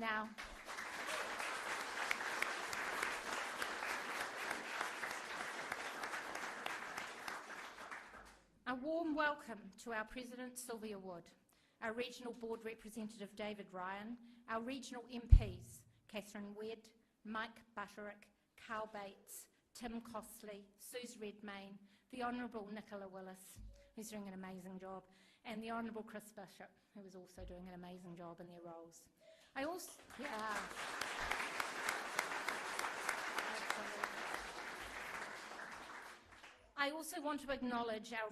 And a warm welcome to our President Sylvia Wood, our Regional Board Representative David Ryan, our Regional MPs Catherine Wedd, Mike Butterick, Carl Bates, Tim Costley, Suze Redmayne, the Honourable Nicola Willis, who's doing an amazing job, and the Honourable Chris Bishop, who is also doing an amazing job in their roles. I also want to acknowledge our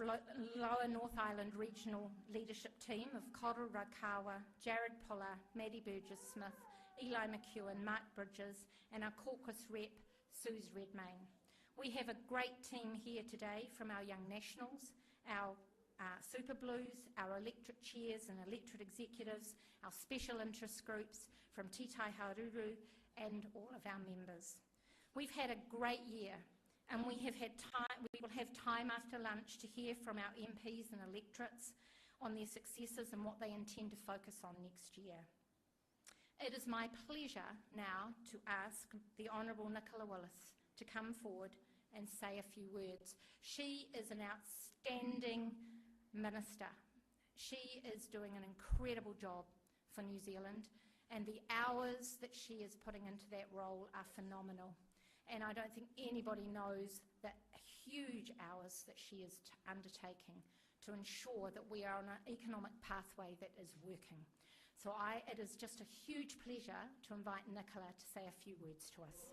Lower North Island Regional Leadership Team of Koro Rakawa, Jared Puller, Maddie Burgess-Smith, Eli McEwen, Mark Bridges, and our caucus rep, Suze Redmayne. We have a great team here today from our Young Nationals, our Super Blues, our electorate chairs and electorate executives, our special interest groups from Te Tai Haruru, and all of our members. We've had a great year, and we will have time after lunch to hear from our MPs and electorates on their successes and what they intend to focus on next year. It is my pleasure now to ask the Honourable Nicola Willis to come forward and say a few words. She is an outstanding minister. She is doing an incredible job for New Zealand, and the hours that she is putting into that role are phenomenal. And I don't think anybody knows the huge hours that she is undertaking to ensure that we are on an economic pathway that is working. So it is just a huge pleasure to invite Nicola to say a few words to us.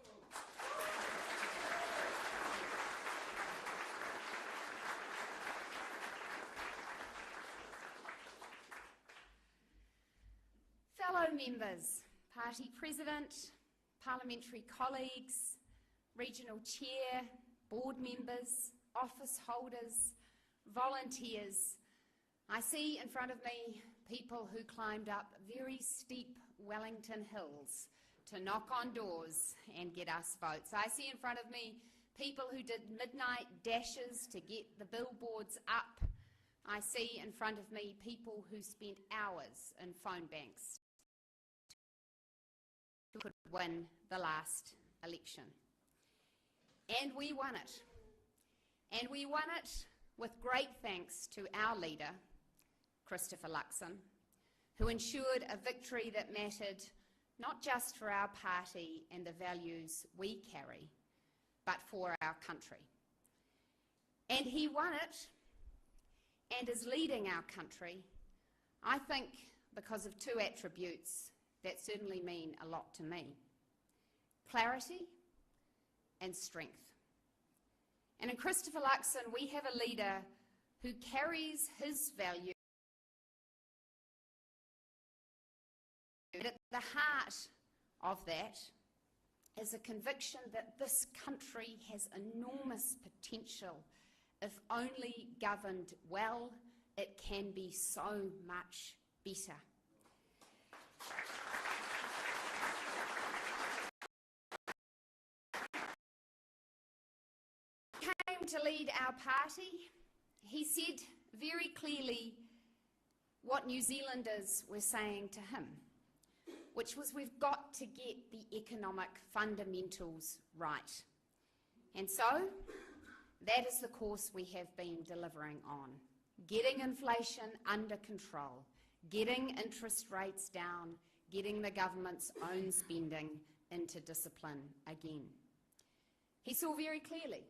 Fellow members, party president, parliamentary colleagues, regional chair, board members, office holders, volunteers, I see in front of me people who climbed up very steep Wellington hills to knock on doors and get us votes. I see in front of me people who did midnight dashes to get the billboards up. I see in front of me people who spent hours in phone banks who could win the last election. And we won it. And we won it with great thanks to our leader, Christopher Luxon, who ensured a victory that mattered not just for our party and the values we carry, but for our country. And he won it and is leading our country, I think, because of two attributes that certainly mean a lot to me: clarity and strength. And in Christopher Luxon, we have a leader who carries his values. But at the heart of that is a conviction that this country has enormous potential. If only governed well, it can be so much better. To lead our party, he said very clearly what New Zealanders were saying to him, which was, we've got to get the economic fundamentals right. And so that is the course we have been delivering on: getting inflation under control, getting interest rates down, getting the government's own spending into discipline again. He saw very clearly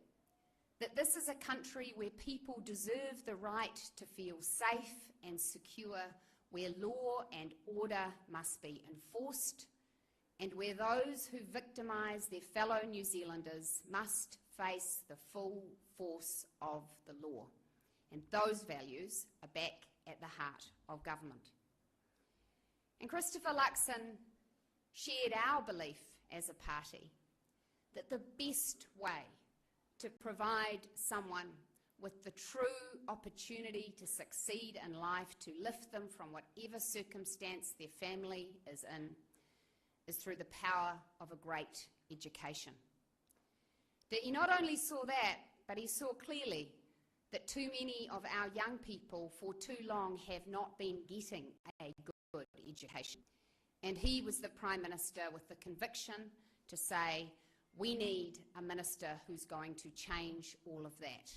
that this is a country where people deserve the right to feel safe and secure, where law and order must be enforced, and where those who victimise their fellow New Zealanders must face the full force of the law. And those values are back at the heart of government. And Christopher Luxon shared our belief as a party that the best way to provide someone with the true opportunity to succeed in life, to lift them from whatever circumstance their family is in, is through the power of a great education. That he not only saw that, but he saw clearly that too many of our young people for too long have not been getting a good education. And he was the Prime Minister with the conviction to say, we need a minister who's going to change all of that.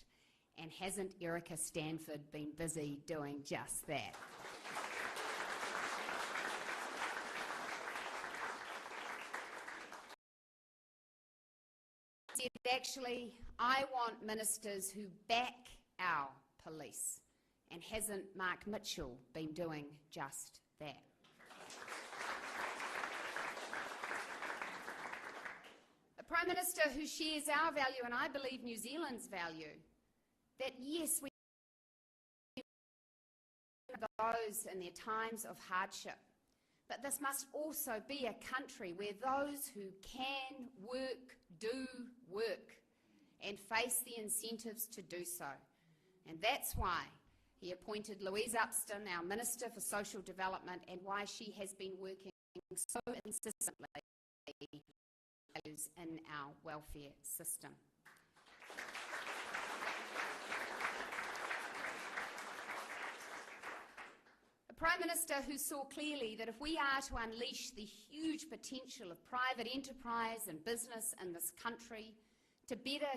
And hasn't Erica Stanford been busy doing just that? Actually, I want ministers who back our police, and hasn't Mark Mitchell been doing just that? A Prime Minister who shares our value, and I believe New Zealand's value, that yes, we those in their times of hardship, but this must also be a country where those who can work, do work, and face the incentives to do so. And that's why he appointed Louise Upston, our Minister for Social Development, and why she has been working so insistently in our welfare system. A Prime Minister who saw clearly that if we are to unleash the huge potential of private enterprise and business in this country to better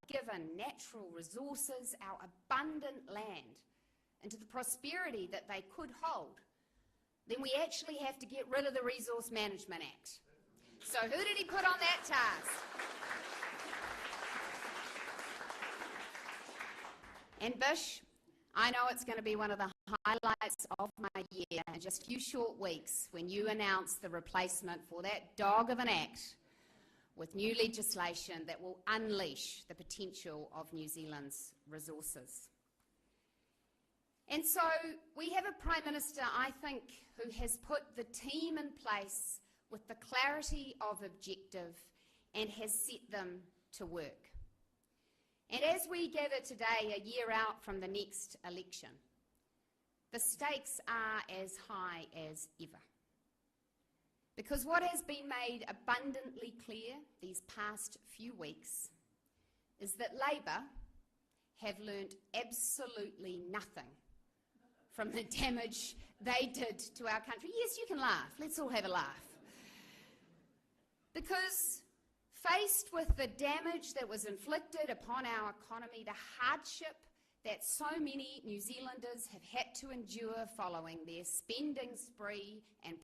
given natural resources, our abundant land, into the prosperity that they could hold, then we actually have to get rid of the Resource Management Act. So who did he put on that task? And Bish, I know it's going to be one of the highlights of my year in just a few short weeks when you announce the replacement for that dog of an act with new legislation that will unleash the potential of New Zealand's resources. And so we have a Prime Minister, I think, who has put the team in place with the clarity of objective and has set them to work. And as we gather today, a year out from the next election, the stakes are as high as ever. Because what has been made abundantly clear these past few weeks is that Labour have learnt absolutely nothing from the damage they did to our country. Yes, you can laugh. Let's all have a laugh. Because faced with the damage that was inflicted upon our economy, the hardship that so many New Zealanders have had to endure following their spending spree and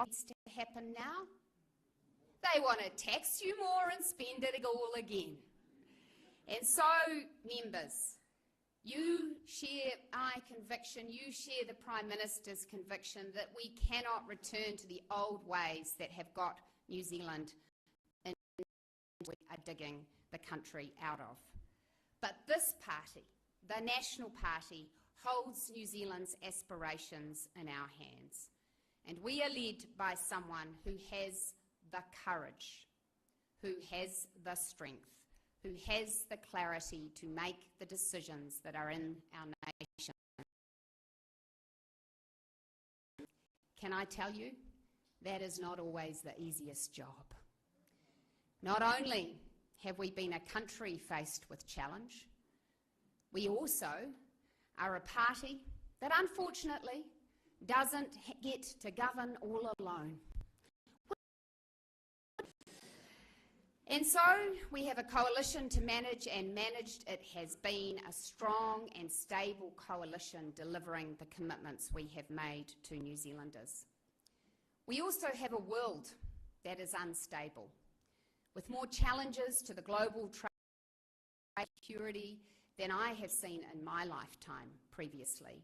needs to happen now. They want to tax you more and spend it all again. And so, members, you share my conviction, you share the Prime Minister's conviction that we cannot return to the old ways that have got New Zealand in we are digging the country out of. But this party, the National Party, holds New Zealand's aspirations in our hands. And we are led by someone who has the courage, who has the strength, who has the clarity to make the decisions that are in our nation. Can I tell you, that is not always the easiest job. Not only have we been a country faced with challenge, we also are a party that unfortunately doesn't get to govern all alone. And so we have a coalition to manage, and managed it has been a strong and stable coalition delivering the commitments we have made to New Zealanders. We also have a world that is unstable, with more challenges to the global trade security than I have seen in my lifetime previously.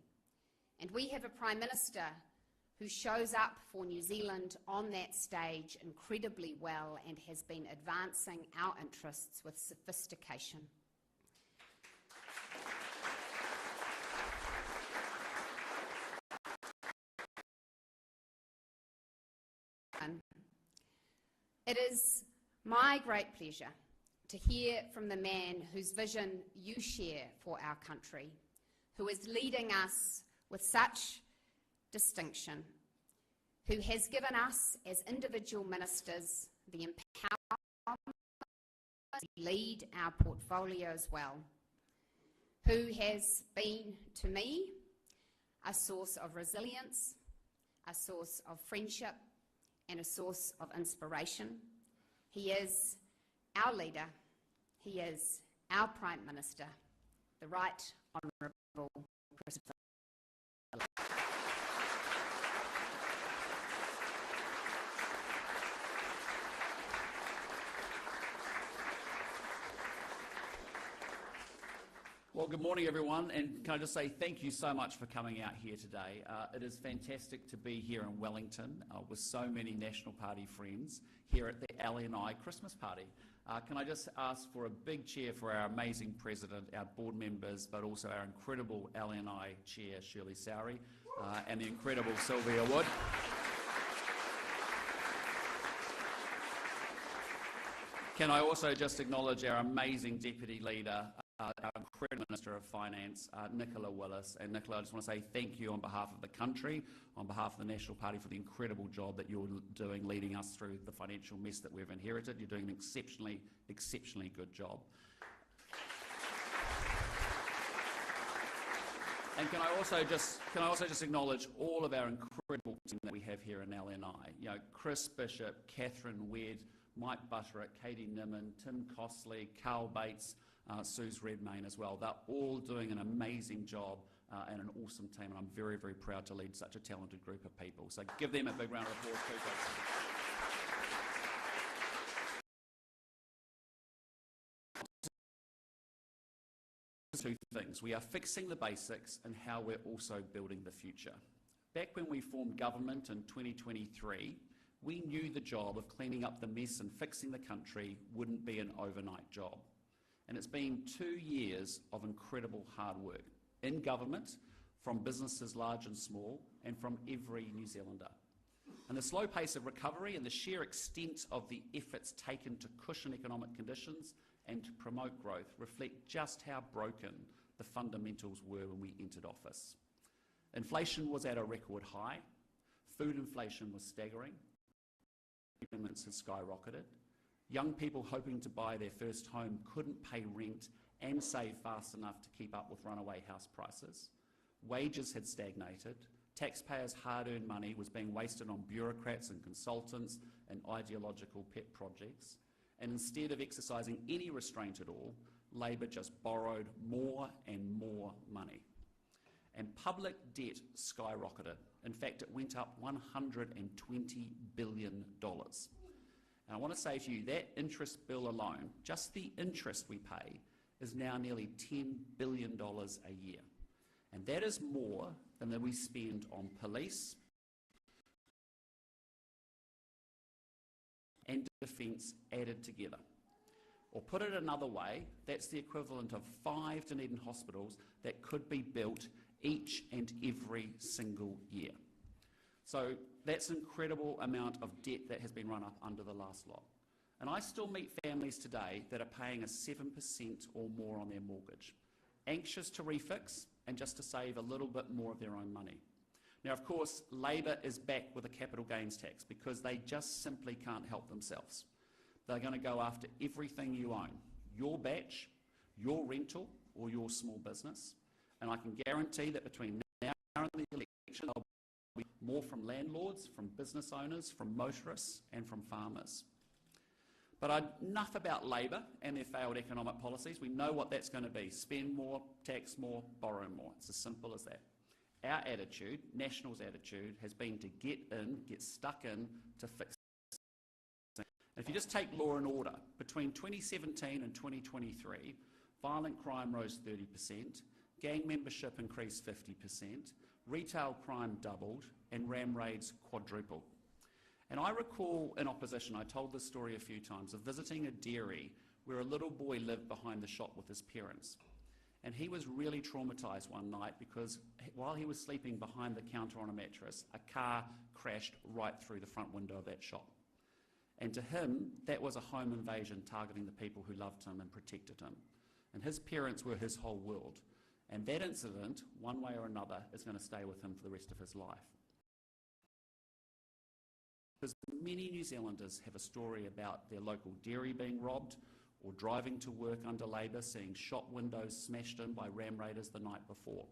And we have a Prime Minister who shows up for New Zealand on that stage incredibly well and has been advancing our interests with sophistication. It is my great pleasure to hear from the man whose vision you share for our country, who is leading us with such distinction, who has given us as individual ministers the empowerment to lead our portfolio as well, who has been, to me, a source of resilience, a source of friendship, and a source of inspiration. He is our leader. He is our Prime Minister, the Right Honourable Christopher. Well, good morning, everyone, and can I just say thank you so much for coming out here today. It is fantastic to be here in Wellington with so many National Party friends here at the LNI Christmas party. Can I just ask for a big cheer for our amazing President, our board members, but also our incredible LNI Chair, Shirley Sowry, and the incredible Sylvia Wood. Can I also just acknowledge our amazing Deputy Leader, our incredible Minister of Finance, Nicola Willis. And Nicola, I just want to say thank you on behalf of the country, on behalf of the National Party, for the incredible job that you're doing leading us through the financial mess that we've inherited. You're doing an exceptionally, exceptionally good job. And can I also just acknowledge all of our incredible team that we have here in LNI. You know, Chris Bishop, Catherine Wedd, Mike Butterick, Katie Nimmin, Tim Costley, Carl Bates, Suze Redmayne as well. They're all doing an amazing job and an awesome team, and I'm very, very proud to lead such a talented group of people. So give them a big round of applause too, folks. Two things. We are fixing the basics and how we're also building the future. Back when we formed government in 2023, we knew the job of cleaning up the mess and fixing the country wouldn't be an overnight job. And it's been 2 years of incredible hard work in government, from businesses large and small, and from every New Zealander. And the slow pace of recovery and the sheer extent of the efforts taken to cushion economic conditions and to promote growth reflect just how broken the fundamentals were when we entered office. Inflation was at a record high, food inflation was staggering, payments had skyrocketed. Young people hoping to buy their first home couldn't pay rent and save fast enough to keep up with runaway house prices. Wages had stagnated. Taxpayers' hard-earned money was being wasted on bureaucrats and consultants and ideological pet projects. And instead of exercising any restraint at all, Labor just borrowed more and more money. And public debt skyrocketed. In fact, it went up $120 billion. And I want to say to you, that interest bill alone, just the interest we pay, is now nearly $10 billion a year. And that is more than we spend on police and defence added together. Or put it another way, that's the equivalent of 5 Dunedin hospitals that could be built each and every single year. So that's an incredible amount of debt that has been run up under the last lot. And I still meet families today that are paying a 7% or more on their mortgage, anxious to refix and just to save a little bit more of their own money. Now, of course, Labor is back with a capital gains tax because they just simply can't help themselves. They're going to go after everything you own, your batch, your rental, or your small business. And I can guarantee that between now and the election, there'll be more from landlords, from business owners, from motorists, and from farmers. But enough about Labor and their failed economic policies. We know what that's going to be. Spend more, tax more, borrow more. It's as simple as that. Our attitude, National's attitude, has been to get in, get stuck in, to fix things. If you just take law and order, between 2017 and 2023, violent crime rose 30%, gang membership increased 50%, retail crime doubled, and ram raids quadrupled. And I recall in opposition, I told this story a few times, of visiting a dairy where a little boy lived behind the shop with his parents. And he was really traumatised one night because while he was sleeping behind the counter on a mattress, a car crashed right through the front window of that shop. And to him, that was a home invasion targeting the people who loved him and protected him. And his parents were his whole world. And that incident, one way or another, is going to stay with him for the rest of his life. Because many New Zealanders have a story about their local dairy being robbed, or driving to work under Labor, seeing shop windows smashed in by ram raiders the night before.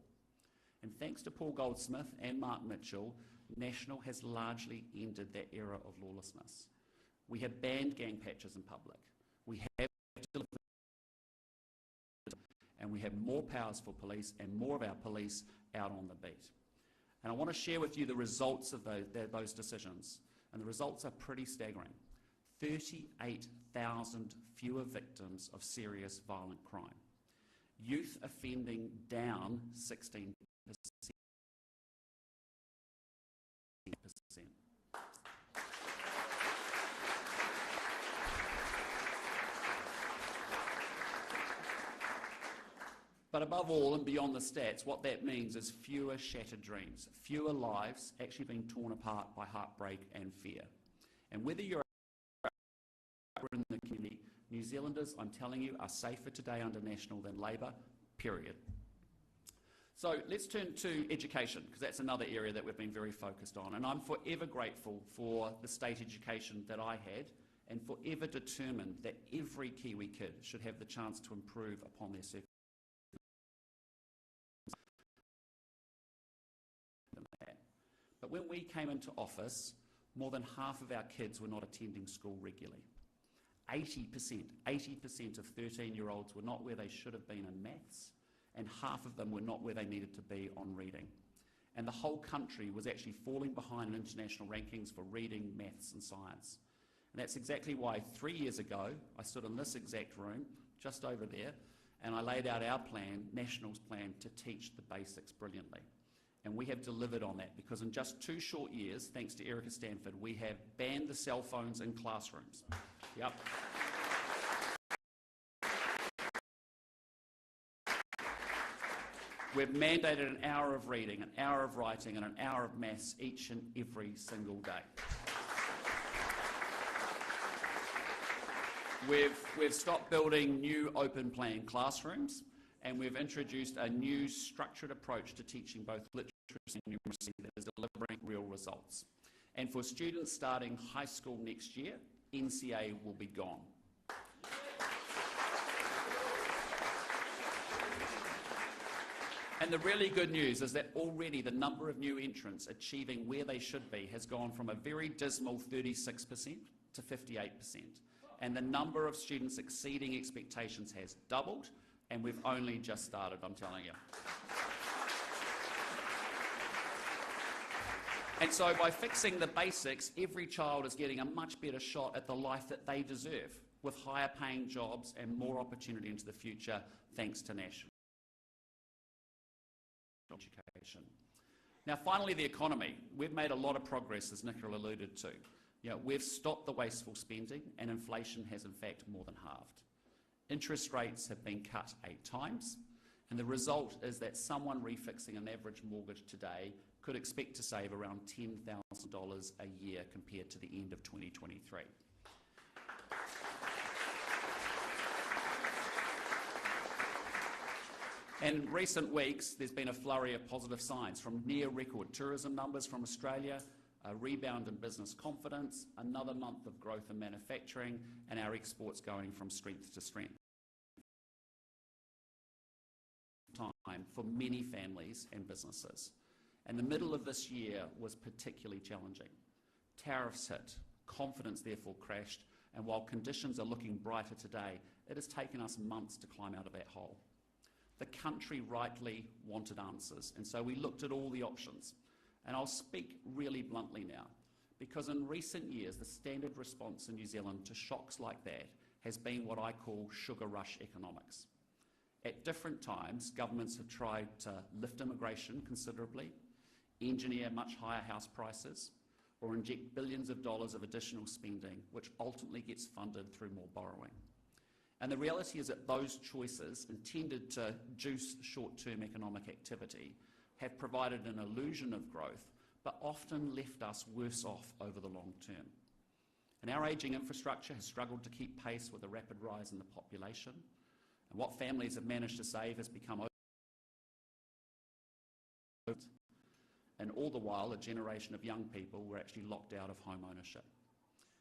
And thanks to Paul Goldsmith and Mark Mitchell, National has largely ended that era of lawlessness. We have banned gang patches in public. We have delivered, and we have more powers for police and more of our police out on the beat. And I want to share with you the results of those decisions. And the results are pretty staggering. 38,000 fewer victims of serious violent crime. Youth offending down 16%. But above all and beyond the stats, what that means is fewer shattered dreams, fewer lives actually being torn apart by heartbreak and fear. And whether you're in the community, New Zealanders, I'm telling you, are safer today under National than Labour, period. So let's turn to education, because that's another area that we've been very focused on. And I'm forever grateful for the state education that I had, and forever determined that every Kiwi kid should have the chance to improve upon their circumstances. But when we came into office, more than half of our kids were not attending school regularly. 80% of 13-year-olds were not where they should have been in maths, and half of them were not where they needed to be on reading. And the whole country was actually falling behind in international rankings for reading, maths and science. And that's exactly why 3 years ago, I stood in this exact room, just over there, and I laid out our plan, National's plan, to teach the basics brilliantly. And we have delivered on that, because in just 2 short years, thanks to Erica Stanford, we have banned the cell phones in classrooms. Yep. We've mandated an hour of reading, an hour of writing, and an hour of maths each and every single day. We've stopped building new open plan classrooms, and we've introduced a new structured approach to teaching both literacy and numeracy that is delivering real results. And for students starting high school next year, NCA will be gone. And the really good news is that already the number of new entrants achieving where they should be has gone from a very dismal 36% to 58%. And the number of students exceeding expectations has doubled, and we've only just started, I'm telling you. And so by fixing the basics, every child is getting a much better shot at the life that they deserve, with higher paying jobs and more opportunity into the future, thanks to National education. Now finally, the economy. We've made a lot of progress, as Nicola alluded to. We've stopped the wasteful spending, and inflation has in fact more than halved. Interest rates have been cut 8 times, and the result is that someone refixing an average mortgage today could expect to save around $10,000 a year compared to the end of 2023. In recent weeks, there's been a flurry of positive signs, from near-record tourism numbers from Australia, a rebound in business confidence, another month of growth in manufacturing, and our exports going from strength to strength. Time for many families and businesses. And the middle of this year was particularly challenging. Tariffs hit, confidence therefore crashed, and while conditions are looking brighter today, it has taken us months to climb out of that hole. The country rightly wanted answers, and so we looked at all the options. And I'll speak really bluntly now, because in recent years, the standard response in New Zealand to shocks like that has been what I call sugar rush economics. At different times, governments have tried to lift immigration considerably, engineer much higher house prices, or inject billions of dollars of additional spending, which ultimately gets funded through more borrowing. And the reality is that those choices, intended to juice short-term economic activity, have provided an illusion of growth, but often left us worse off over the long term. And our ageing infrastructure has struggled to keep pace with the rapid rise in the population, and what families have managed to save has become over. And all the while, a generation of young people were actually locked out of home ownership.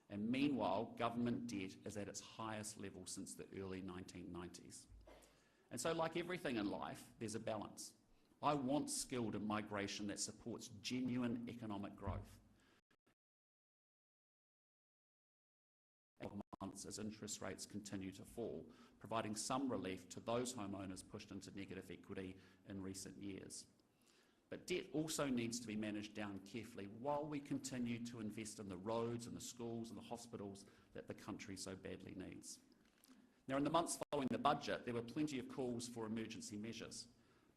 And meanwhile, government debt is at its highest level since the early 1990s. And so, like everything in life, there's a balance. I want skilled and migration that supports genuine economic growth. Months as interest rates continue to fall, providing some relief to those homeowners pushed into negative equity in recent years. But debt also needs to be managed down carefully while we continue to invest in the roads and the schools and the hospitals that the country so badly needs. Now, in the months following the budget, there were plenty of calls for emergency measures.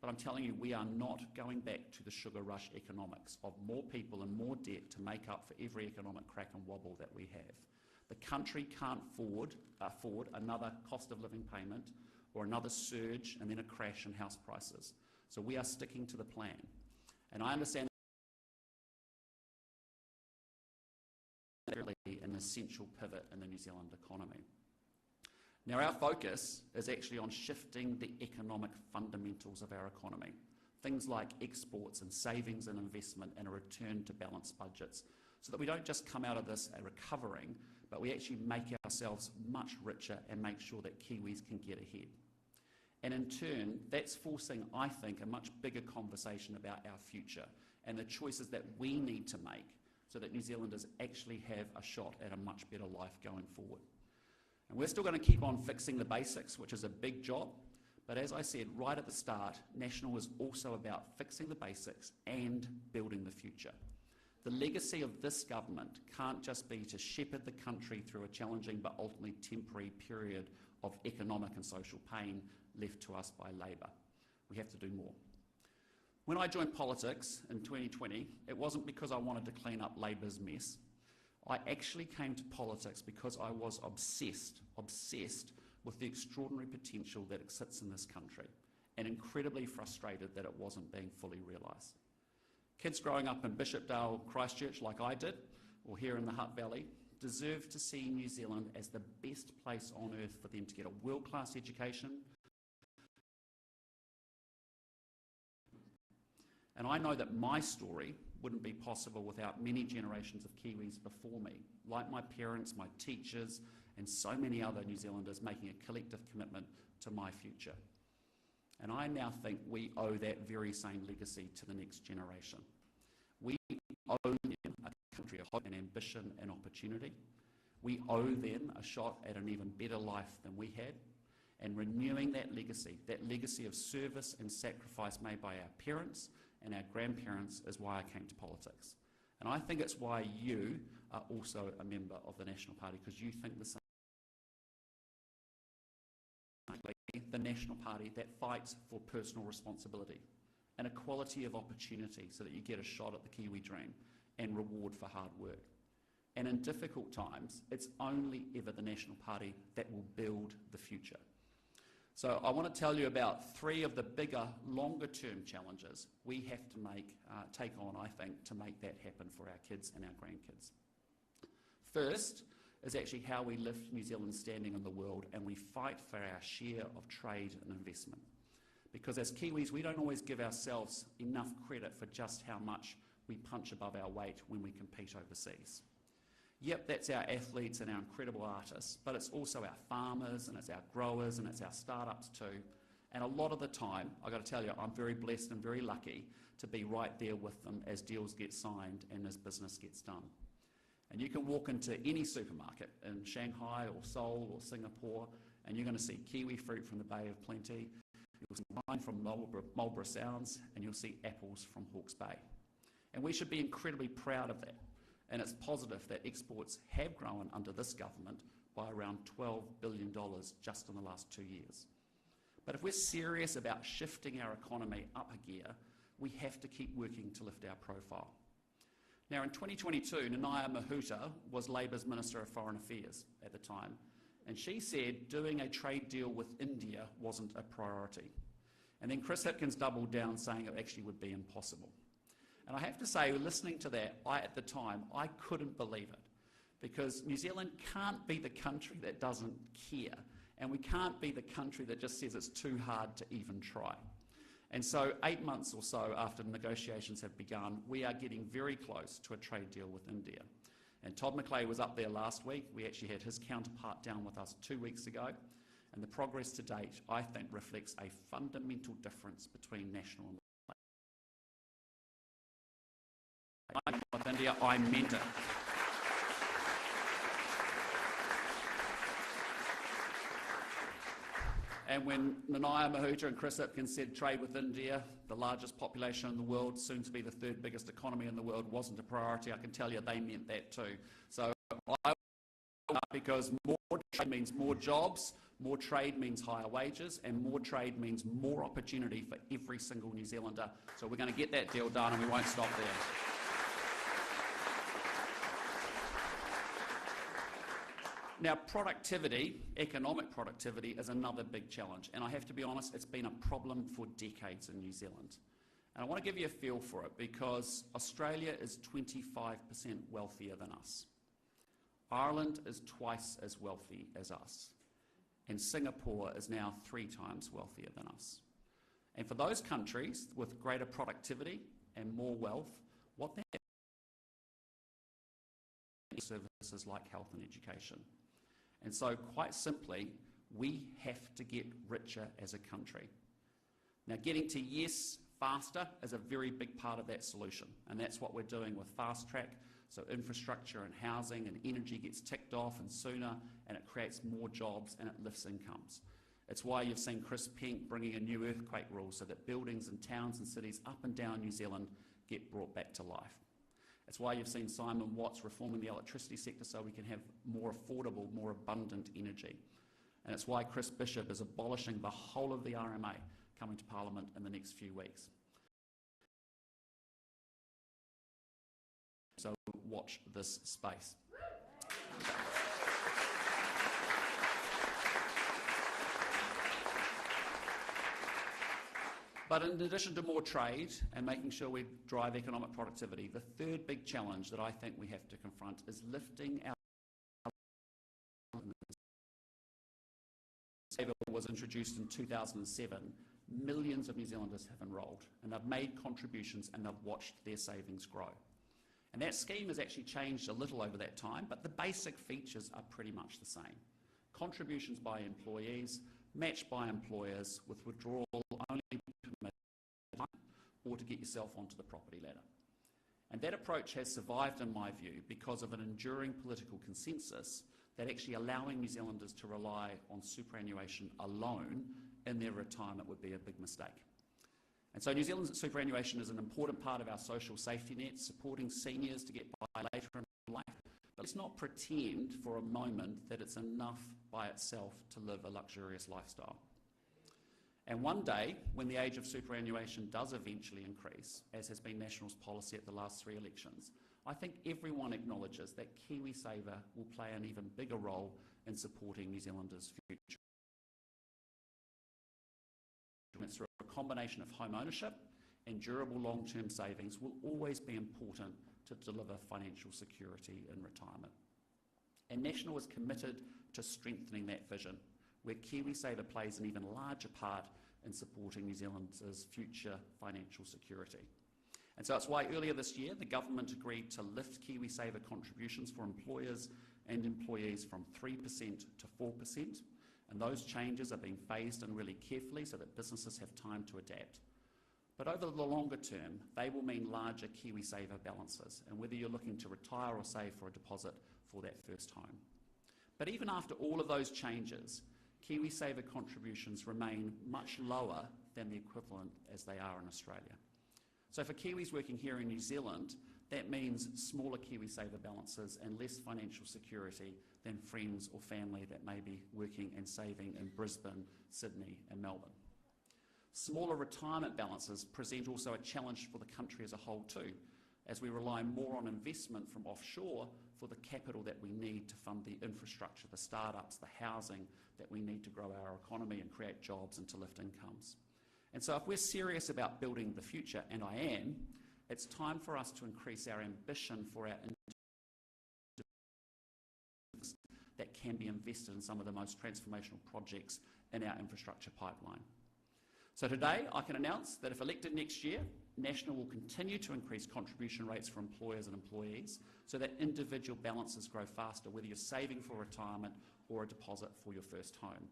But I'm telling you, we are not going back to the sugar rush economics of more people and more debt to make up for every economic crack and wobble that we have. The country can't afford another cost of living payment or another surge and then a crash in house prices. So we are sticking to the plan. And I understand that's really an essential pivot in the New Zealand economy. Now, our focus is actually on shifting the economic fundamentals of our economy. Things like exports and savings and investment and a return to balanced budgets, so that we don't just come out of this recovering, but we actually make ourselves much richer and make sure that Kiwis can get ahead. And in turn, that's forcing, I think, a much bigger conversation about our future and the choices that we need to make so that New Zealanders actually have a shot at a much better life going forward. And we're still going to keep on fixing the basics, which is a big job, but as I said right at the start, National is also about fixing the basics and building the future. The legacy of this government can't just be to shepherd the country through a challenging but ultimately temporary period of economic and social pain left to us by Labour. We have to do more. When I joined politics in 2020, it wasn't because I wanted to clean up Labour's mess. I actually came to politics because I was obsessed with the extraordinary potential that exists in this country and incredibly frustrated that it wasn't being fully realised. Kids growing up in Bishopdale, Christchurch, like I did, or here in the Hutt Valley, deserve to see New Zealand as the best place on earth for them to get a world-class education. And I know that my story wouldn't be possible without many generations of Kiwis before me, like my parents, my teachers, and so many other New Zealanders making a collective commitment to my future. And I now think we owe that very same legacy to the next generation. We owe them a country of hope and ambition and opportunity. We owe them a shot at an even better life than we had. And renewing that legacy of service and sacrifice made by our parents and our grandparents is why I came to politics. And I think it's why you are also a member of the National Party, because you think the same. The National Party that fights for personal responsibility and equality of opportunity so that you get a shot at the Kiwi dream and reward for hard work. And in difficult times, it's only ever the National Party that will build the future. So I want to tell you about three of the bigger, longer-term challenges we have to take on, I think, to make that happen for our kids and our grandkids. First is actually how we lift New Zealand's standing in the world and we fight for our share of trade and investment. Because as Kiwis, we don't always give ourselves enough credit for just how much we punch above our weight when we compete overseas. Yep, that's our athletes and our incredible artists, but it's also our farmers and it's our growers and it's our startups too. And a lot of the time, I've got to tell you, I'm very blessed and very lucky to be right there with them as deals get signed and as business gets done. And you can walk into any supermarket in Shanghai or Seoul or Singapore and you're going to see kiwi fruit from the Bay of Plenty, you'll see wine from Marlborough Sounds, and you'll see apples from Hawke's Bay. And we should be incredibly proud of that. And it's positive that exports have grown under this government by around $12 billion just in the last 2 years. But if we're serious about shifting our economy up a gear, we have to keep working to lift our profile. Now in 2022, Nanaia Mahuta was Labour's Minister of Foreign Affairs at the time, and she said doing a trade deal with India wasn't a priority. And then Chris Hipkins doubled down saying it actually would be impossible. And I have to say, listening to that, at the time, I couldn't believe it. Because New Zealand can't be the country that doesn't care. And we can't be the country that just says it's too hard to even try. And so 8 months or so after negotiations have begun, we are getting very close to a trade deal with India. And Todd McClay was up there last week. We actually had his counterpart down with us 2 weeks ago. And the progress to date, I think, reflects a fundamental difference between National and with India, I meant it. And when Nanaya Mahuta and Chris Ipkin said trade with India, the largest population in the world, soon to be the third biggest economy in the world, wasn't a priority, I can tell you they meant that too. So because more trade means more jobs, more trade means higher wages, and more trade means more opportunity for every single New Zealander. So we're going to get that deal done, and we won't stop there. Now, productivity, economic productivity, is another big challenge, and I have to be honest, it's been a problem for decades in New Zealand. And I want to give you a feel for it, because Australia is 25% wealthier than us. Ireland is twice as wealthy as us, and Singapore is now 3 times wealthier than us. And for those countries with greater productivity and more wealth, what that services like health and education. And so, quite simply, we have to get richer as a country. Now, getting to yes faster is a very big part of that solution, and that's what we're doing with Fast Track. So infrastructure and housing and energy gets ticked off and sooner, and it creates more jobs and it lifts incomes. It's why you've seen Chris Pink bringing a new earthquake rule so that buildings and towns and cities up and down New Zealand get brought back to life. It's why you've seen Simon Watts reforming the electricity sector so we can have more affordable, more abundant energy. And it's why Chris Bishop is abolishing the whole of the RMA coming to Parliament in the next few weeks. So watch this space. But in addition to more trade and making sure we drive economic productivity, the third big challenge that I think we have to confront is lifting our... Saver was introduced in 2007. Millions of New Zealanders have enrolled, and they've made contributions and they've watched their savings grow. And that scheme has actually changed a little over that time, but the basic features are pretty much the same. Contributions by employees, matched by employers, with withdrawal only permitted or to get yourself onto the property ladder. And that approach has survived, in my view, because of an enduring political consensus that actually allowing New Zealanders to rely on superannuation alone in their retirement would be a big mistake. And so New Zealand's superannuation is an important part of our social safety net, supporting seniors to get by later in life. But let's not pretend for a moment that it's enough by itself to live a luxurious lifestyle. And one day, when the age of superannuation does eventually increase, as has been National's policy at the last 3 elections, I think everyone acknowledges that KiwiSaver will play an even bigger role in supporting New Zealanders' future. Through a combination of home ownership and durable long-term savings will always be important to deliver financial security in retirement. And National is committed to strengthening that vision, where KiwiSaver plays an even larger part in supporting New Zealanders' future financial security. And so it's why earlier this year the government agreed to lift KiwiSaver contributions for employers and employees from 3% to 4%. And those changes are being phased in really carefully so that businesses have time to adapt. But over the longer term, they will mean larger KiwiSaver balances, and whether you're looking to retire or save for a deposit for that first home. But even after all of those changes, KiwiSaver contributions remain much lower than the equivalent as they are in Australia. So for Kiwis working here in New Zealand, that means smaller KiwiSaver balances and less financial security than friends or family that may be working and saving in Brisbane, Sydney and Melbourne. Smaller retirement balances present also a challenge for the country as a whole too, as we rely more on investment from offshore for the capital that we need to fund the infrastructure, the startups, the housing that we need to grow our economy and create jobs and to lift incomes. And so if we're serious about building the future, and I am, it's time for us to increase our ambition for our that can be invested in some of the most transformational projects in our infrastructure pipeline. So today I can announce that if elected next year, National will continue to increase contribution rates for employers and employees so that individual balances grow faster, whether you're saving for retirement or a deposit for your first home.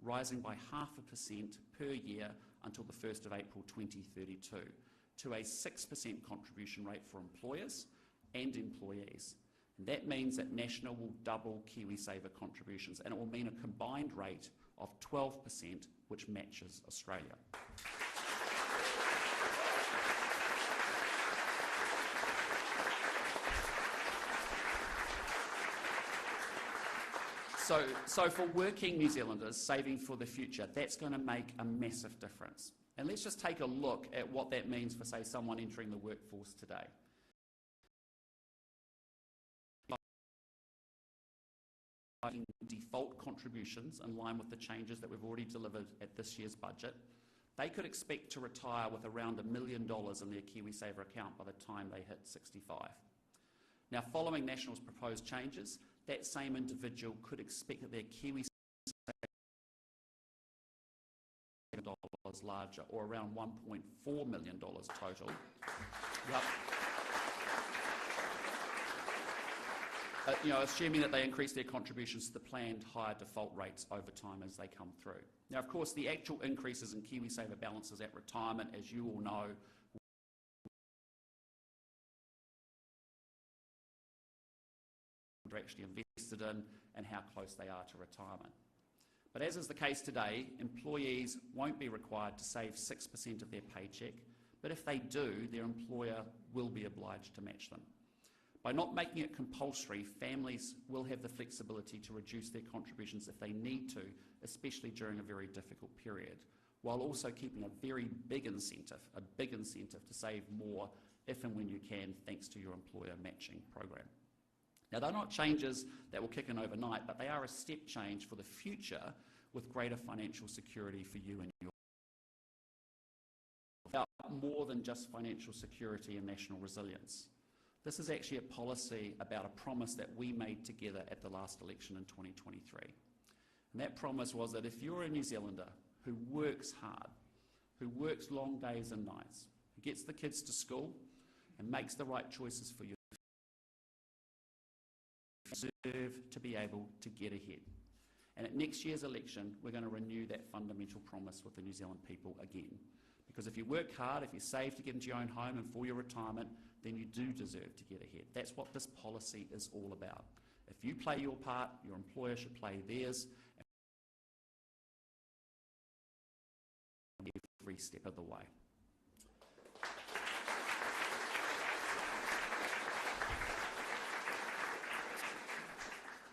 Rising by 0.5% per year until the 1st of April 2032 to a 6% contribution rate for employers and employees. And that means that National will double KiwiSaver contributions, and it will mean a combined rate of 12%, which matches Australia. So for working New Zealanders saving for the future, that's going to make a massive difference. And let's just take a look at what that means for, say, someone entering the workforce today. Default contributions in line with the changes that we've already delivered at this year's budget, they could expect to retire with around $1 million in their KiwiSaver account by the time they hit 65. Now, following National's proposed changes, that same individual could expect that their KiwiSaver dollars larger, or around $1.4 million total. Yep. Assuming that they increase their contributions to the planned higher default rates over time as they come through. Now, of course, the actual increases in KiwiSaver balances at retirement, as you all know, are actually invested in and how close they are to retirement. But as is the case today, employees won't be required to save 6% of their paycheck, but if they do, their employer will be obliged to match them. By not making it compulsory, families will have the flexibility to reduce their contributions if they need to, especially during a very difficult period, while also keeping a very big incentive to save more if and when you can, thanks to your employer matching program. Now, they're not changes that will kick in overnight, but they are a step change for the future with greater financial security for you and your about more than just financial security and national resilience. This is actually a policy about a promise that we made together at the last election in 2023. And that promise was that if you're a New Zealander who works hard, who works long days and nights, who gets the kids to school and makes the right choices for you, you deserve to be able to get ahead. And at next year's election, we're going to renew that fundamental promise with the New Zealand people again. Because if you work hard, if you save to get into your own home and for your retirement, then you do deserve to get ahead. That's what this policy is all about. If you play your part, your employer should play theirs every step of the way.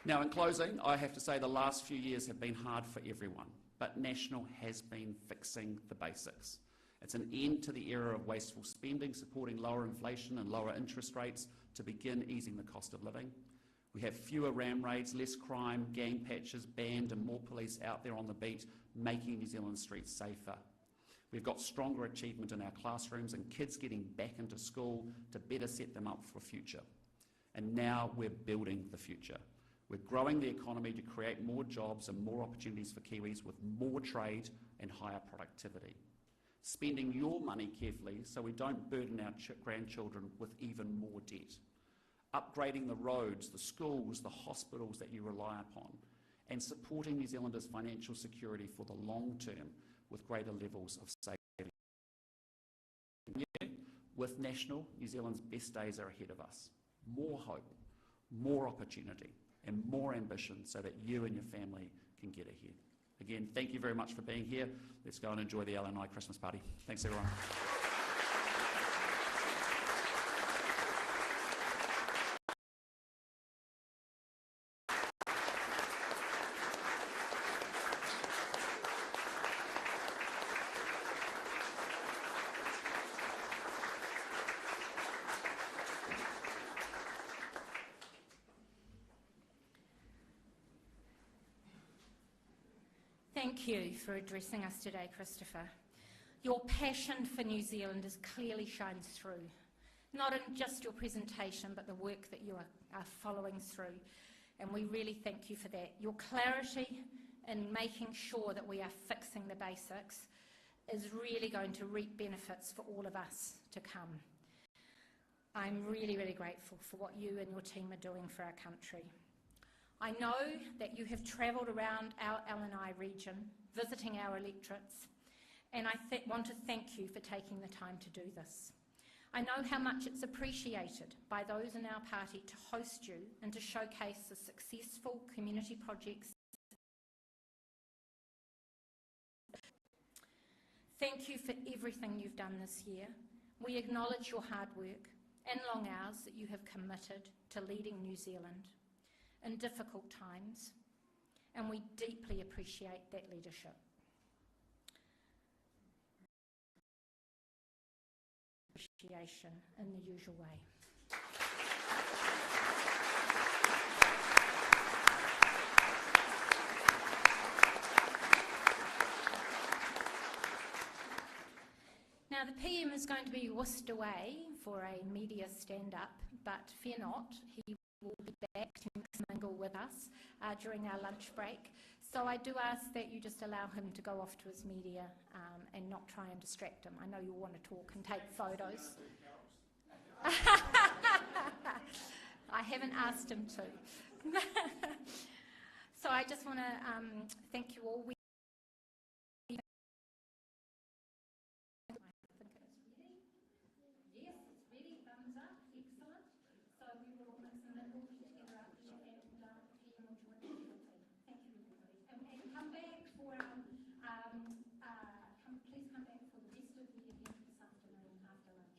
Now, in closing, I have to say the last few years have been hard for everyone, but National has been fixing the basics. It's an end to the era of wasteful spending, supporting lower inflation and lower interest rates to begin easing the cost of living. We have fewer ram raids, less crime, gang patches banned and more police out there on the beat, making New Zealand streets safer. We've got stronger achievement in our classrooms and kids getting back into school to better set them up for a future. And now we're building the future. We're growing the economy to create more jobs and more opportunities for Kiwis with more trade and higher productivity. Spending your money carefully so we don't burden our grandchildren with even more debt. Upgrading the roads, the schools, the hospitals that you rely upon, and supporting New Zealanders' financial security for the long term with greater levels of saving. With National, New Zealand's best days are ahead of us. More hope, more opportunity, and more ambition so that you and your family can get ahead. Again, thank you very much for being here. Let's go and enjoy the LNI Christmas party. Thanks, everyone. Thank you for addressing us today, Christopher. Your passion for New Zealand clearly shines through, not in just your presentation, but the work that you are following through, and we really thank you for that. Your clarity in making sure that we are fixing the basics is really going to reap benefits for all of us to come. I'm really, really grateful for what you and your team are doing for our country. I know that you have travelled around our LNI region, visiting our electorates, and I want to thank you for taking the time to do this. I know how much it's appreciated by those in our party to host you and to showcase the successful community projects. Thank you for everything you've done this year. We acknowledge your hard work and long hours that you have committed to leading New Zealand in difficult times, and we deeply appreciate that leadership. Appreciation in the usual way. Now the PM is going to be whisked away for a media stand-up, but fear not, he will be back to mingle with us during our lunch break. So I do ask that you just allow him to go off to his media and not try and distract him. I know you'll want to talk and take photos. I haven't asked him to. So I just want to thank you all. Yes, it's ready. Thumbs up. Excellent. So we will mix and mingle together up here, and PM will join the team. Thank you, everybody. And come back for please come back for the rest of the event this afternoon after lunch.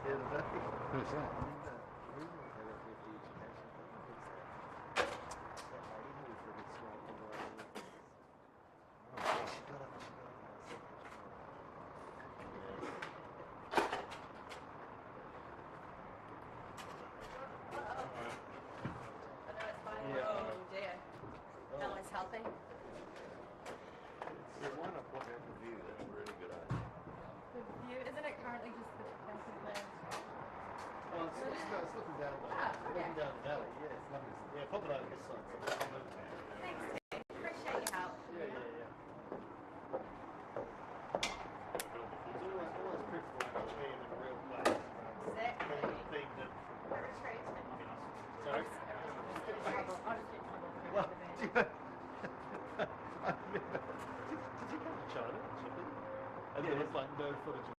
here today. Who's that? Helping. Yeah, why not put out the view? That's a really good idea. The view, isn't it currently just the basic land? Well, it's looking down the looking down the valley. Yeah, it's lovely. Yeah, pop it over this side. Thanks, Tim. Appreciate your help. Yeah. It's always preferable to be in a real place. Exactly. Being different. Retreat. Sorry. I'll just get in trouble. I'll just get in trouble for Well, the band. I remember. Did you come to China? And there was like no footage of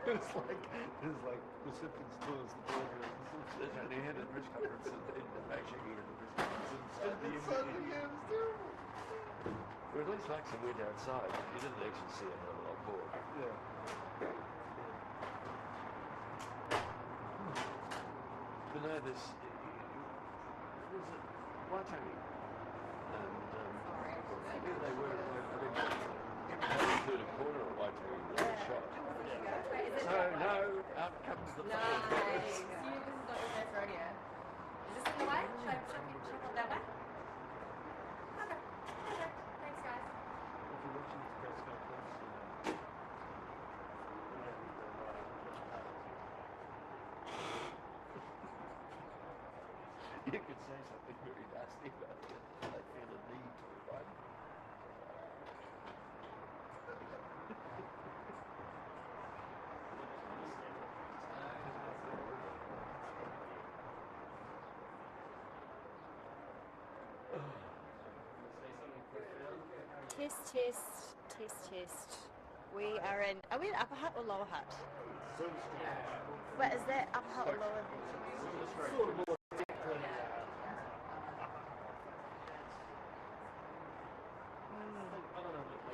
it was like recipients tours the border and They had a press conference in Beijing here at the press conference. And it was terrible. Or at least like some went outside. You didn't actually see it on board. Yeah. But no, this was it Watani. And yeah, they were. I mean, everybody turned a corner at Watani with a shot. So now out comes the Nice. fireworks. You, this is not your first rodeo. Is this in the way? Should I put that way? Okay. Thanks, guys. If you're watching this press conference, You could say something very nasty about it. I feel a need to, right? Test. We are in Upper Hut or Lower Hut? Wait, is that Upper Hut or Lower Hut?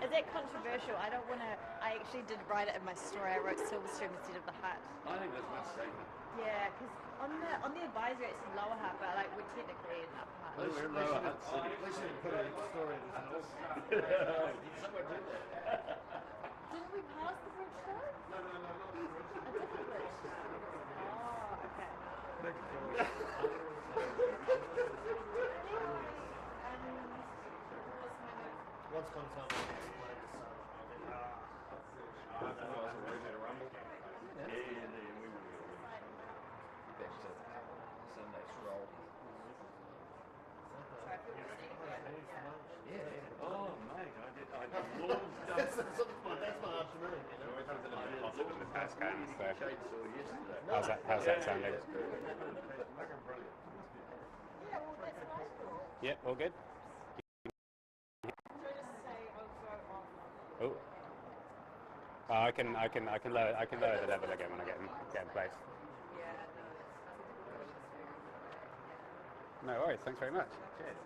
Is that controversial? I don't want to. I actually did write it in my story. I wrote Silverstone instead of the Hut. I think that's much safer. Yeah, because on the advisory it said Lower Hut, but like we're technically in Upper Hut. Oh, we're in Lower Hut City. at least you didn't put it in the story as an awesome. Someone did that. Didn't we pass the bridge though? No, not the bridge. A different bridge. Oh, okay. Once upon a time, I explained to someone, I was ready to rumble. Yeah, we were back to Sunday stroll. Yeah. Oh, mate, I did lawns done. That's my afternoon, you know. Chainsaw yesterday. How's that sounding? Fucking brilliant. Yep, all good. Oh, I can lower the level again when I get in place. No worries. Thanks very much. Cheers.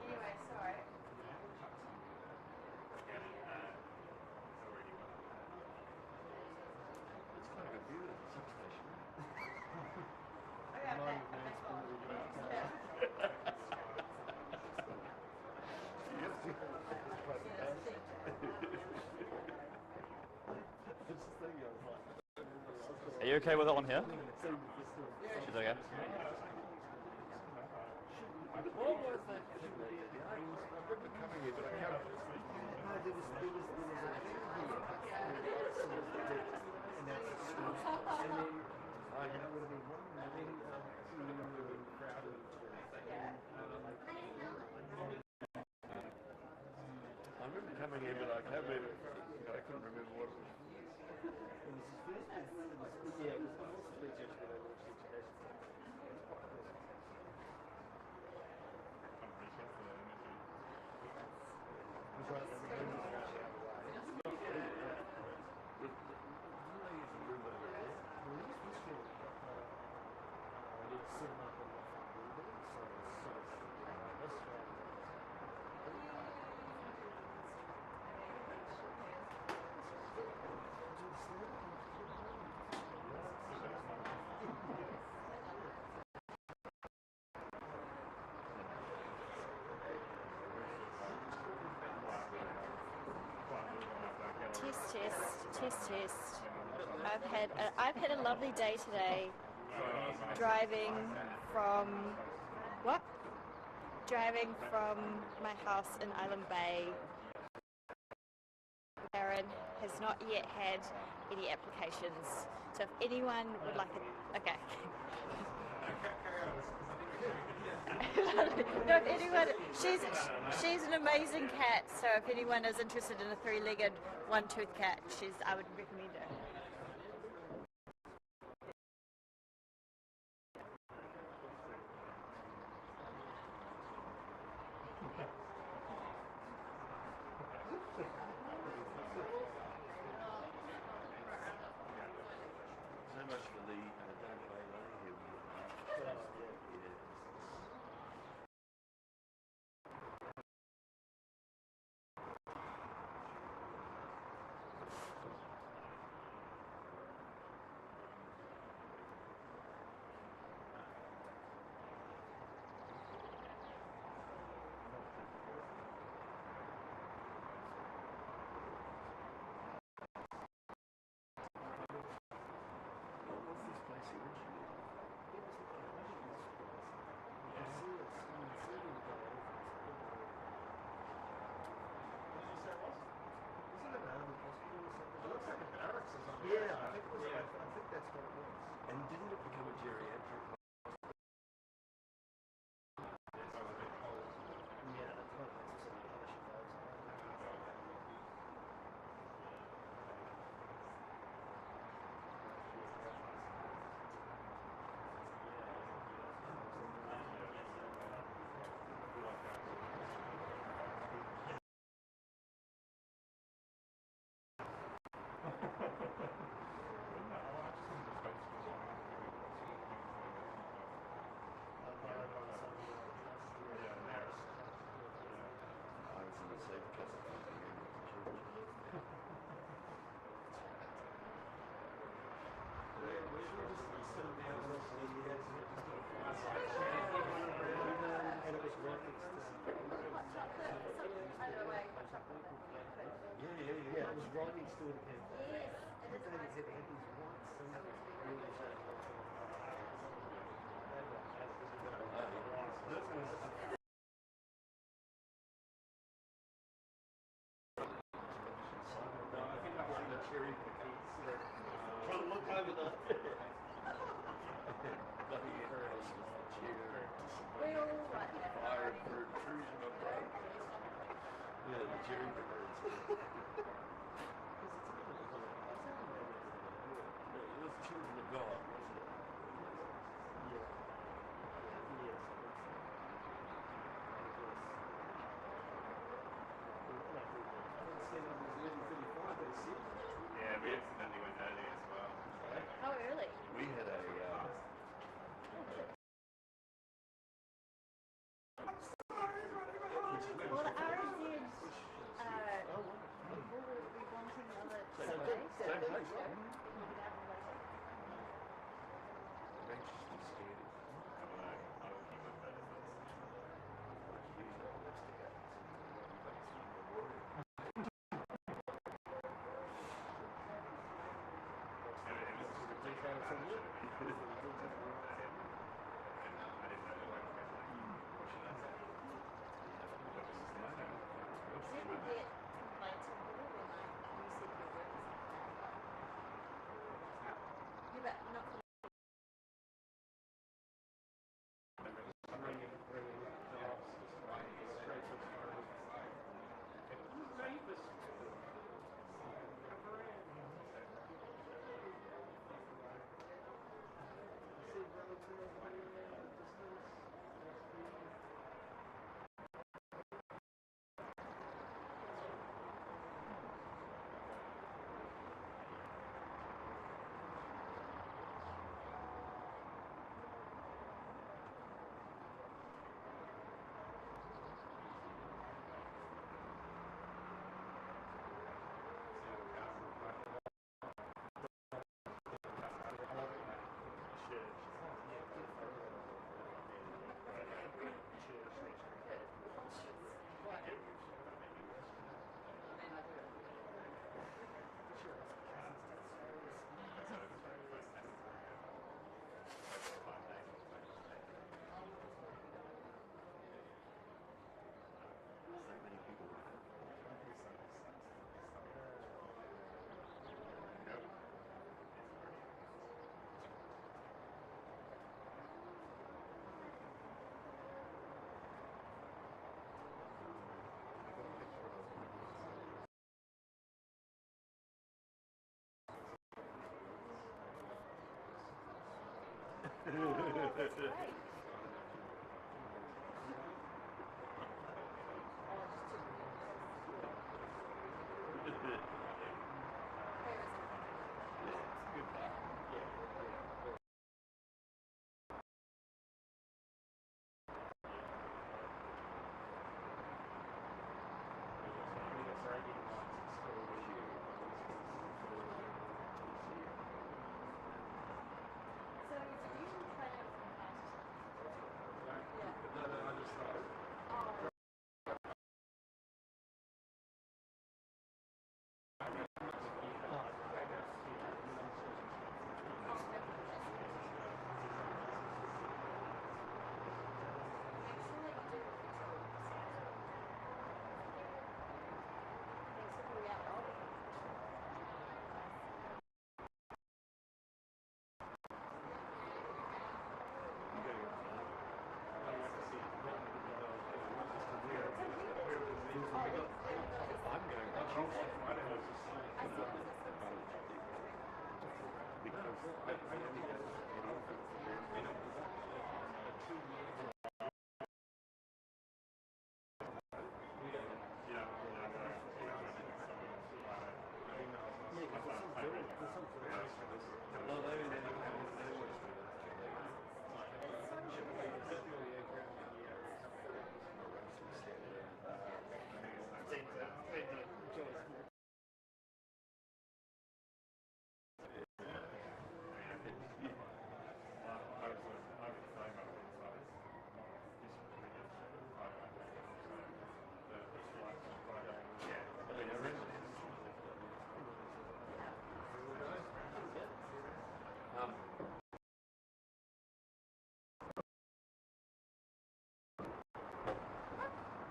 Anyway, sorry. It's quite a good view of the substation. Okay, Mine back. needs to be Are you okay with it on here? Should I go? What was that thing that I remember coming here, but I can't. No, there was a thing here, and that's a school. And then, it would have been one million, crowded. I remember coming here, but I can't remember. I couldn't remember what it was. Yeah, it was the first speech actually they launched education. It was right there, the room was actually out of the way. Didn't they use a room over there? Well, this was for, it was set up in the front building, so it's sort of, this way. Test. I've had a lovely day today. Driving from my house in Island Bay. Aaron has not yet had any applications. So if anyone would like okay. No, if anyone, she's an amazing cat. So if anyone is interested in a three-legged, one-toothed cat, I would recommend her. So much for the don't play money here. Yeah, I think that's what it was. And didn't it become a geriatric? Yeah, that's what it was. I was in the same classification. And it was right next to... Yeah, it was right next door to him. Yes. They had these white Trying to look over the bloody house with the chair. Fire for intrusion of blood. Yeah, the cherry pickers. It was children of God, wasn't it? Yeah, we accidentally went early as well. How early? We had a Well, the RZ will be wanting other same place. Anxiously scared.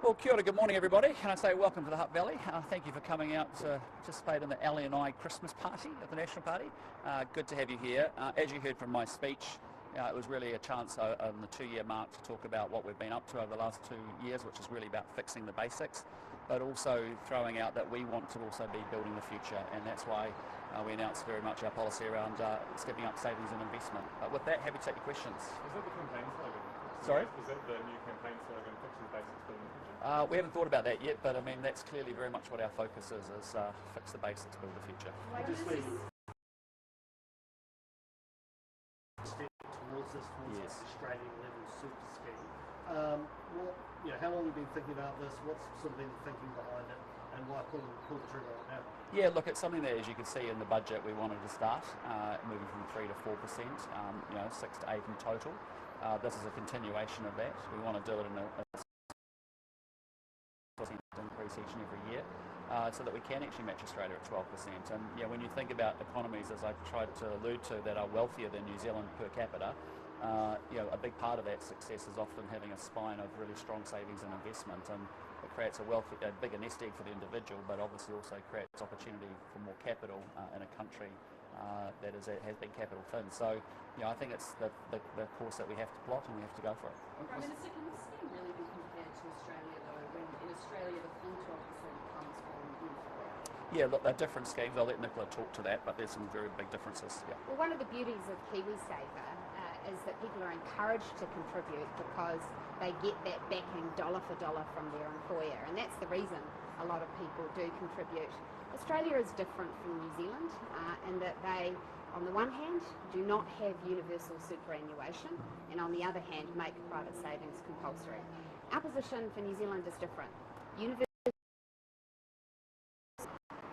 Well, kia ora, good morning everybody. Can I say welcome to the Hutt Valley. Thank you for coming out to participate in the Ali and I Christmas party at the National Party. Good to have you here. As you heard from my speech, it was really a chance on the 2-year mark to talk about what we've been up to over the last 2 years, which is really about fixing the basics, but also throwing out that we want to also be building the future, and that's why we announced very much our policy around stepping up savings and investment. But with that, happy to take your questions. Is that the campaign slogan? Sorry? Is that the new campaign slogan, fixing the basics, building the future? We haven't thought about that yet, but I mean that's clearly very much what our focus is fix the basics, build the future. Step towards this, Yes. the Australian level super scheme. How long have you been thinking about this? What's sort of been the thinking behind it, and why pull the trigger on it now? Yeah, look, it's something that, as you can see in the budget, we wanted to start moving from 3 to 4%, 6 to 8 in total. This is a continuation of that. We want to do it in a increase each and every year, so that we can actually match Australia at 12%. And when you think about economies, as I tried to allude to, that are wealthier than New Zealand per capita, a big part of that success is often having a spine of really strong savings and investment, and it creates a bigger nest egg for the individual, but obviously also creates opportunity for more capital in a country that has been capital thin. So I think it's the course that we have to plot, and we have to go for it. Prime Minister, can this scheme really be compared to Australia though, when in Australia the full 12% comes from employer? Yeah, look, they're different schemes. I'll let Nicola talk to that, but there's some very big differences. Yeah. Well, one of the beauties of KiwiSaver is that people are encouraged to contribute because they get that backing dollar for dollar from their employer, and that's the reason a lot of people do contribute. Australia is different from New Zealand in that they, on the one hand, do not have universal superannuation, and on the other hand, make private savings compulsory. Our position for New Zealand is different.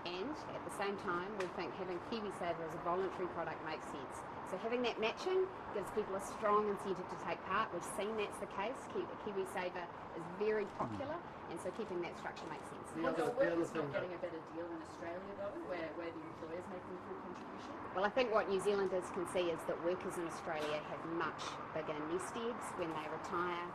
And at the same time, we think having KiwiSaver as a voluntary product makes sense. So having that matching gives people a strong incentive to take part. We've seen that's the case. KiwiSaver is very popular, and so keeping that structure makes sense. Are the workers not getting a better deal in Australia though, where the employer's making the full contribution? Well, I think what New Zealanders can see is that workers in Australia have much bigger nest eggs when they retire.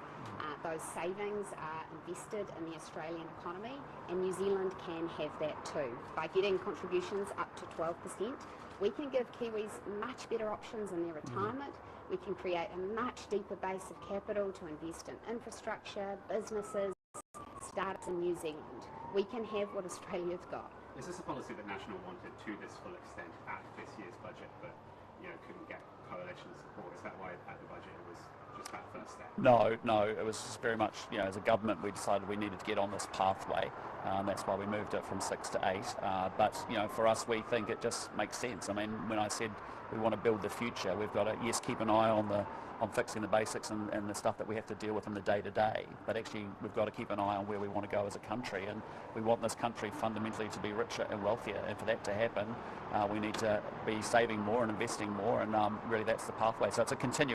Those savings are invested in the Australian economy, and New Zealand can have that too. By getting contributions up to 12%, we can give Kiwis much better options in their retirement. We can create a much deeper base of capital to invest in infrastructure, businesses, startups in New Zealand. We can have what Australia's got. Is this a policy that National wanted to this full extent at this year's budget, but couldn't get coalition support. Is that why at the budget it was just that first step? No, it was just very much, as a government we decided we needed to get on this pathway. That's why we moved it from 6 to 8. But for us, we think it just makes sense. I mean, when I said we want to build the future, we've got to, yes, keep an eye on fixing the basics and the stuff that we have to deal with in the day-to-day, but actually we've got to keep an eye on where we want to go as a country, and we want this country fundamentally to be richer and wealthier, and for that to happen we need to be saving more and investing more, and really that's the pathway. So it's a continuous.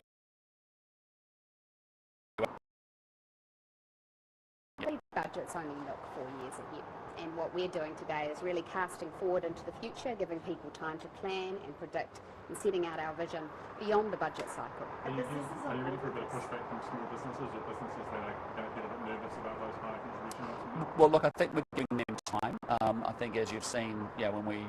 Budgets only look 4 years ahead, and what we're doing today is really casting forward into the future, giving people time to plan and predict, and setting out our vision beyond the budget cycle. Are you ready for a bit of pushback from small businesses, or businesses that don't get a bit nervous about those higher contributions? Well, look, I think we're giving them time. I think, as you've seen, when we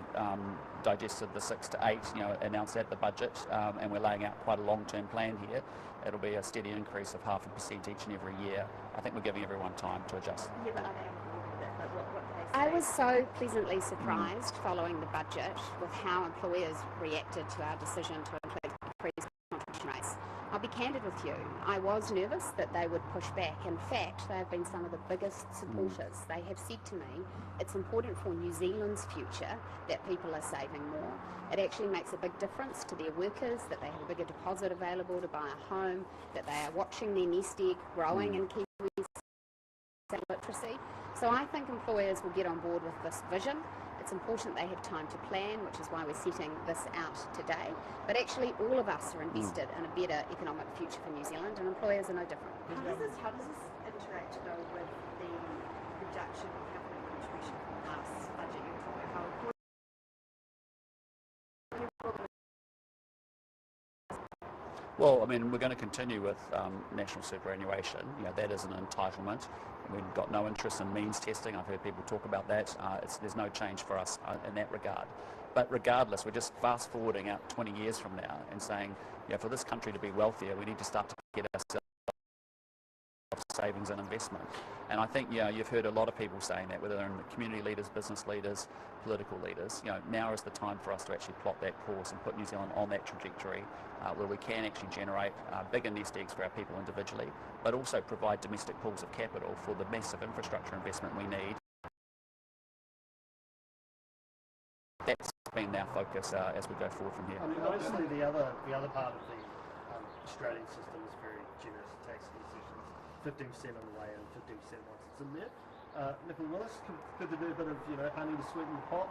digested the 6 to 8, announced at the budget, and we're laying out quite a long-term plan here. It'll be a steady increase of 0.5% each and every year. I think we're giving everyone time to adjust. Yeah, but are they what do they say? I was so pleasantly surprised following the budget with how employers reacted to our decision to increase contribution rates. I'll be candid with you, I was nervous that they would push back. In fact, they have been some of the biggest supporters. They have said to me, it's important for New Zealand's future that people are saving more. It actually makes a big difference to their workers, that they have a bigger deposit available to buy a home, that they are watching their nest egg growing in Kiwis literacy. So I think employers will get on board with this vision. It's important they have time to plan, which is why we're setting this out today. But actually all of us are invested in a better economic future for New Zealand, and employers are no different. How does this interact though with the reduction in government contribution from last budget? You're talking about how Well, I mean, we're going to continue with national superannuation. That is an entitlement. We've got no interest in means testing. I've heard people talk about that. There's no change for us in that regard. But regardless, we're just fast forwarding out 20 years from now and saying, for this country to be wealthier, we need to start to get ourselves savings and investment. And I think you've heard a lot of people saying that, whether they're in the community leaders, business leaders, political leaders. Now is the time for us to actually plot that course and put New Zealand on that trajectory where we can actually generate bigger nest eggs for our people individually, but also provide domestic pools of capital for the massive infrastructure investment we need. That's been our focus as we go forward from here. I mean, obviously the other part of the Australian system is very generous tax concessions, 15% on the way in, 15% once it's in there. Nicola Willis, could there be a bit of honey to sweeten the pot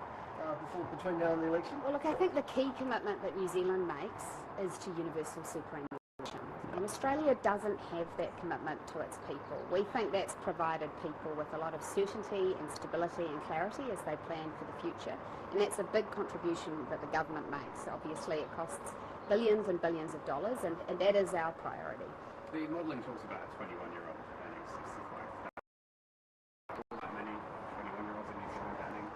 between now and the election? Well, look, I think the key commitment that New Zealand makes is to universal superannuation. And Australia doesn't have that commitment to its people. We think that's provided people with a lot of certainty and stability and clarity as they plan for the future. And that's a big contribution that the government makes. Obviously, it costs billions and billions of dollars, and that is our priority. The modelling talks about a 21-year-old earning 65,000. How many 21-year-olds in New Zealand earning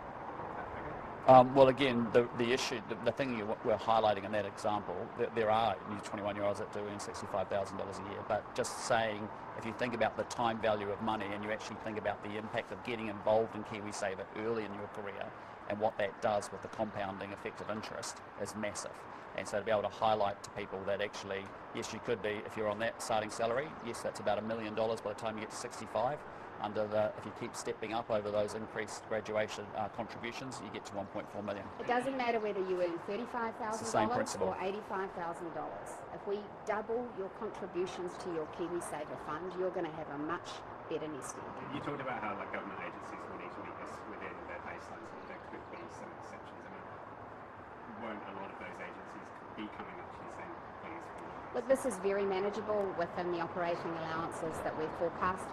that figure? Well, again, the issue, the thing we're highlighting in that example, there are new 21-year-olds that do earn $65,000 a year, but just saying, if you think about the time value of money and you actually think about the impact of getting involved in KiwiSaver early in your career and what that does with the compounding effect of interest is massive. And so to be able to highlight to people that actually, yes, you could be, if you're on that starting salary, yes, that's about $1 million by the time you get to 65. If you keep stepping up over those increased graduation contributions, you get to $1.4 million. It doesn't matter whether you earn $35,000 or $85,000. If we double your contributions to your KiwiSaver fund, you're going to have a much better nest egg. You talked about how government agencies will need to meet this within their baselines, and there could be some exceptions. I mean, won't a lot of those agencies be coming up to you saying, please? Look, this is very manageable within the operating allowances that we've forecast.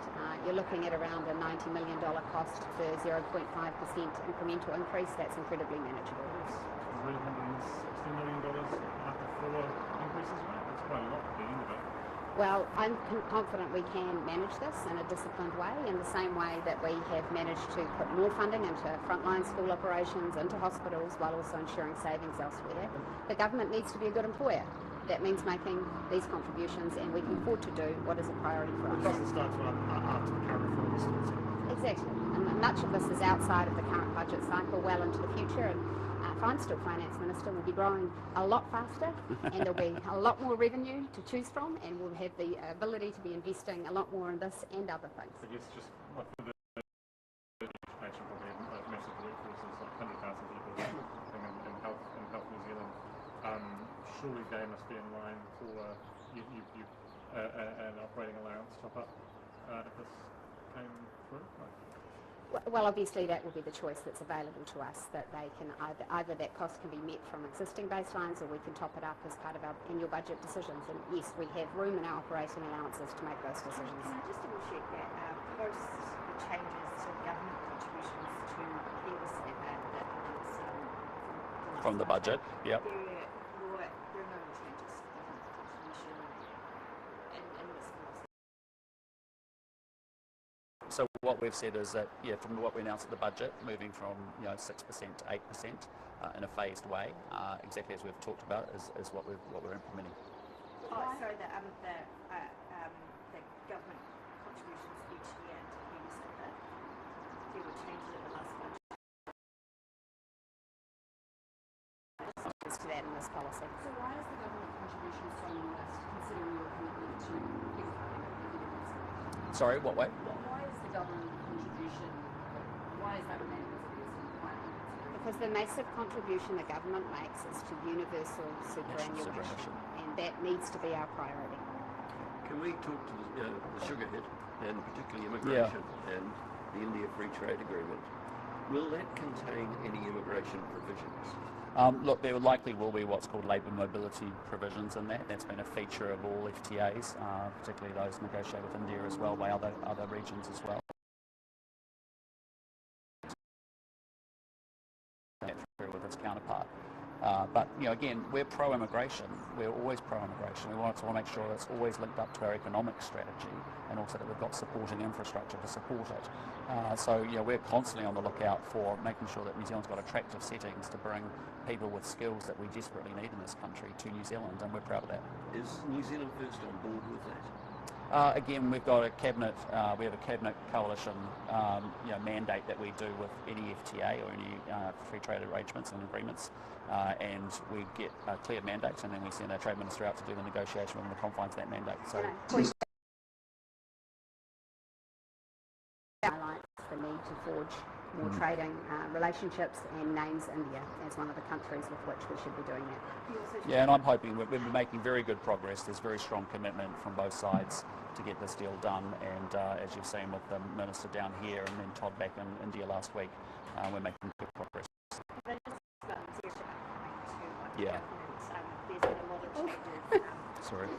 You're looking at around a $90 million cost for 0.5% incremental increase. That's incredibly manageable. $360 million after 4 increases, right? That's quite a lot at the end of it. Well, I'm confident we can manage this in a disciplined way, in the same way that we have managed to put more funding into frontline school operations, into hospitals, while also ensuring savings elsewhere. The government needs to be a good employer. That means making these contributions, and we can afford to do what is a priority for us. It doesn't start after the current reform estimates. Exactly. And much of this is outside of the current budget cycle, well into the future. And still Finance Minister, will be growing a lot faster and there'll be a lot more revenue to choose from, and we'll have the ability to be investing a lot more in this and other things. I guess just for the education, probably a massive workforce is like 100,000 people in Health New Zealand. Surely they must be in line for an operating allowance top up if this came through? Well, obviously that will be the choice that's available to us, that they can either that cost can be met from existing baselines, or we can top it up as part of our annual budget decisions. And yes, we have room in our operating allowances to make those decisions. Can I just double check that post the changes to government contributions to care From the budget, yep. There are no changes to government contribution in this policy. So what we've said is that, from what we announced at the budget, moving from 6% to 8% in a phased way, exactly as we've talked about, is what we're implementing. Oh, sorry, the government contributions each year to care sector, there were changes in the last budget. To that in this policy. So why is the government contribution so modest, considering your commitment to Sorry, what way? Why is the government contribution, why is that remaining as it is? Because the massive contribution the government makes is to universal superannuation, and that needs to be our priority. Can we talk to the sugar hit, and particularly immigration and the India Free Trade Agreement? Will that contain any immigration provisions? Look, there likely will be what's called labour mobility provisions in that. That's been a feature of all FTAs, particularly those negotiated with India as well by other regions as well. With its counterpart. But again, we're pro-immigration. We're always pro-immigration. We want to make sure that it's always linked up to our economic strategy, and also that we've got supporting infrastructure to support it. So we're constantly on the lookout for making sure that New Zealand's got attractive settings to bring people with skills that we desperately need in this country to New Zealand, and we're proud of that. Is New Zealand First on board with that? Again, we've got a cabinet. We have a cabinet coalition, mandate that we do with any FTA or any free trade arrangements and agreements, and we get a clear mandate, and then we send our trade minister out to do the negotiation within the confines of that mandate. So. Highlights the need to forge more trading relationships, and names India as one of the countries with which we should be doing that. Yeah, and I'm hoping we've been making very good progress. There's very strong commitment from both sides to get this deal done, and as you've seen with the minister down here and then Todd back in India last week, we're making good progress. Yeah. There's been a lot of changes. Sorry.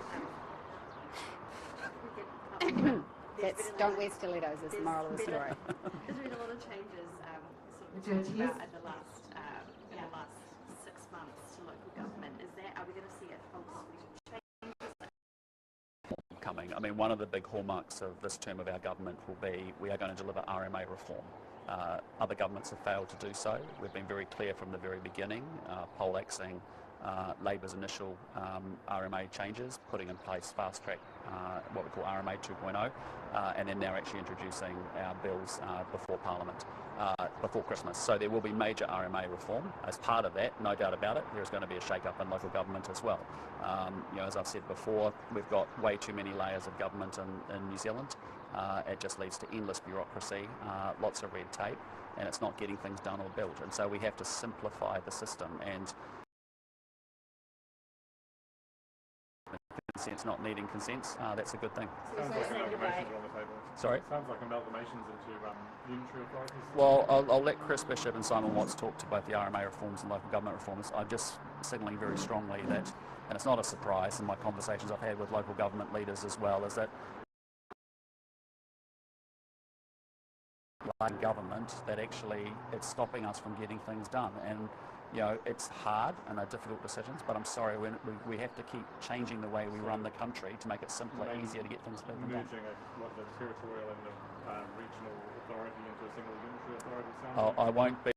Don't wear stilettos is the moral of the story. There's been a lot of changes in the last 6 months to local government. Are we going to see a false change? Coming. I mean, one of the big hallmarks of this term of our government will be we are going to deliver RMA reform. Other governments have failed to do so. We've been very clear from the very beginning, poleaxing Labor's initial RMA changes, putting in place fast-track, what we call RMA 2.0, and then now actually introducing our bills before Parliament, before Christmas. So there will be major RMA reform. As part of that, no doubt about it, there's going to be a shake-up in local government as well. As I've said before, we've got way too many layers of government in New Zealand. It just leads to endless bureaucracy, lots of red tape, and it's not getting things done or built. And so we have to simplify the system, and consents not needing consents, that's a good thing. Sounds like amalgamations are on the table. Sorry? Sounds like amalgamations into unitary authorities. Well, I'll let Chris Bishop and Simon Watts talk to both the RMA reforms and local government reforms. I'm just signalling very strongly that, and it's not a surprise in my conversations I've had with local government leaders as well, is that government that actually it's stopping us from getting things done. And it's hard and they're difficult decisions, but I'm sorry, we have to keep changing the way we run the country to make it simpler, easier to get things done. Merging the territorial and the regional authority into a single unitary authority. I won't be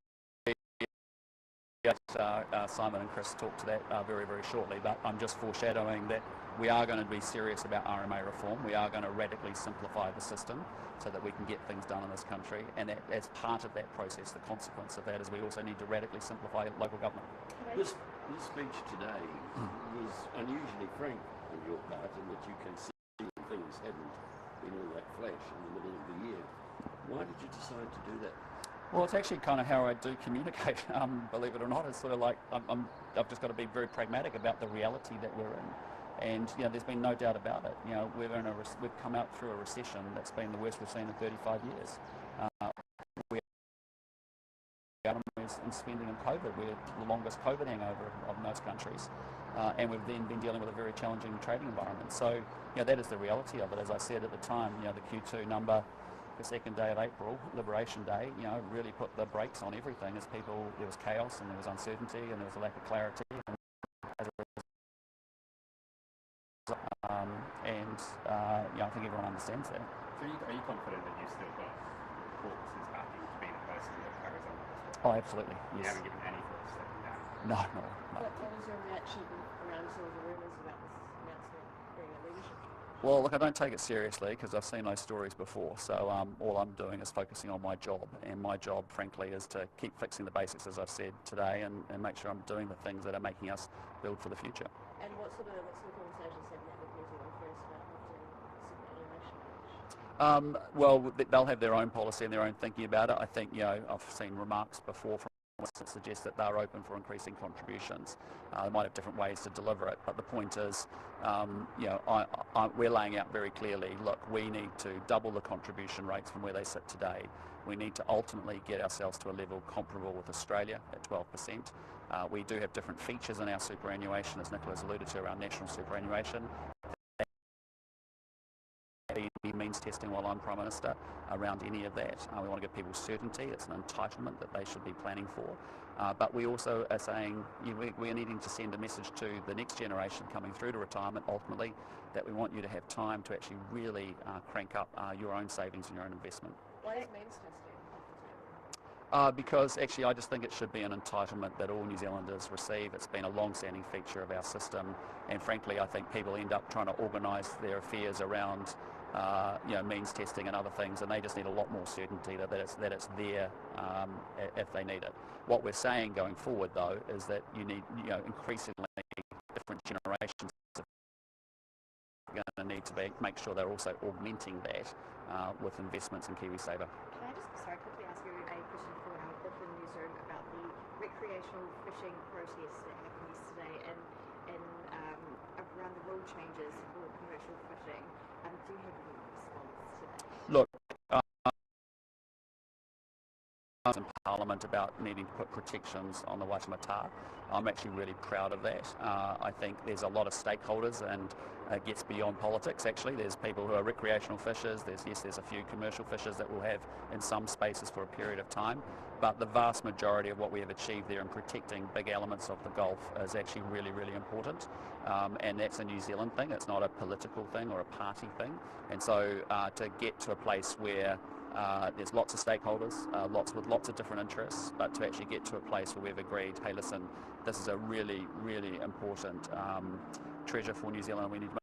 Simon and Chris talk to that very, very shortly, but I'm just foreshadowing that we are going to be serious about RMA reform. We are going to radically simplify the system so that we can get things done in this country, and that, as part of that process, the consequence of that is we also need to radically simplify local government. This speech today was unusually frank on your part, in that you can see things hadn't been all that flash in the middle of the year. Why did you decide to do that? Well, it's actually kind of how I do communicate, believe it or not. It's sort of like I've just got to be very pragmatic about the reality that we're in. And, you know, there's been no doubt about it. You know, we've come out through a recession that's been the worst we've seen in 35 years. We're in spending in COVID. We're the longest COVID hangover of most countries. And we've then been dealing with a very challenging trading environment. So, you know, that is the reality of it. As I said at the time, you know, the Q2 number, the second day of April, Liberation Day, you know, really put the brakes on everything as there was chaos and there was uncertainty and there was a lack of clarity. You know, I think everyone understands that. So are you confident that you've still got Hawkes' backing to be the person that carries on with this? Oh, absolutely, yes. You haven't given any thought to stepping down? No. What was your reaction around some of the rumours about this announcement being a leadership? Well, look, I don't take it seriously because I've seen those stories before. So all I'm doing is focusing on my job, and my job, frankly, is to keep fixing the basics, as I've said today, and make sure I'm doing the things that are making us build for the future. And what sort of conversations have you had with New Zealand First about superannuation? Well, they'll have their own policy and their own thinking about it. I think, you know, I've seen remarks before from that suggest that they're open for increasing contributions. They might have different ways to deliver it, but the point is, you know, we're laying out very clearly, look, we need to double the contribution rates from where they sit today. We need to ultimately get ourselves to a level comparable with Australia at 12%. We do have different features in our superannuation, as Nicola's alluded to, around national superannuation. Means testing while I'm Prime Minister around any of that. We want to give people certainty. It's an entitlement that they should be planning for. But we also are saying, you know, we are needing to send a message to the next generation coming through to retirement, ultimately, that we want you to have time to actually really crank up your own savings and your own investment. Why is means testing? Because actually I just think it should be an entitlement that all New Zealanders receive. It's been a long-standing feature of our system, and frankly I think people end up trying to organise their affairs around you know, means testing and other things, and they just need a lot more certainty that it's there if they need it. What we're saying going forward, though, is that you need, you know, increasingly different generations are going to need to make sure they're also augmenting that with investments in KiwiSaver. Can I just quickly ask you a question for our Auckland newsroom about the recreational fishing protest that happened yesterday and around the rule changes for commercial fishing? Do you have any response to that? Look, in Parliament about needing to put protections on the Waitemata. I'm actually really proud of that. I think there's a lot of stakeholders, and it gets beyond politics actually. There's people who are recreational fishers, there's a few commercial fishers that will have in some spaces for a period of time, but the vast majority of what we have achieved there in protecting big elements of the Gulf is actually really, really important. And that's a New Zealand thing, it's not a political thing or a party thing. And so to get to a place where there's lots of stakeholders, with lots of different interests, but to actually get to a place where we've agreed, hey listen, this is a really, really important treasure for New Zealand. We need to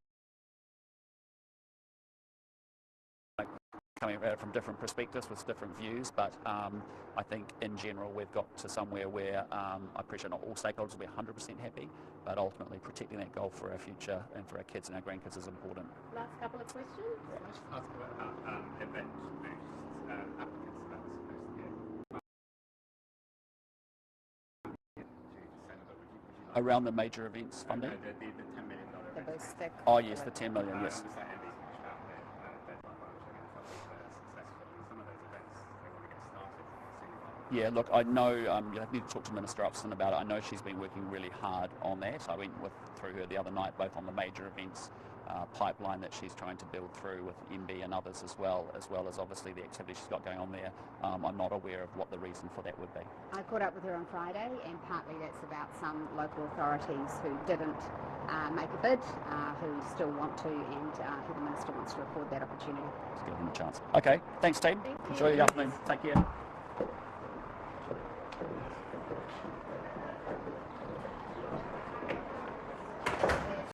coming at it from different perspectives with different views, but I think in general we've got to somewhere where I appreciate not all stakeholders will be 100% happy, but ultimately protecting that goal for our future and for our kids and our grandkids is important. Last couple of questions? Can I just ask about event boosts applicants that were supposed to get? Around the major events funding? No, the $10 million event. Oh yes, the 10 million, yes. Was that MB's pushed out their deadline by which they're going to felt successful? And some of those events, they want to get started sooner. Yeah, look, I know, you need to talk to Minister Upson about it. I know she's been working really hard on that. I went through her the other night, both on the major events pipeline that she's trying to build through with MB and others as well as obviously the activity she's got going on there. I'm not aware of what the reason for that would be. I caught up with her on Friday, and partly that's about some local authorities who didn't make a bid, who still want to, and who the Minister wants to afford that opportunity. Let's give them a chance. Okay, thanks team. Thank you. Enjoy the afternoon. Take care.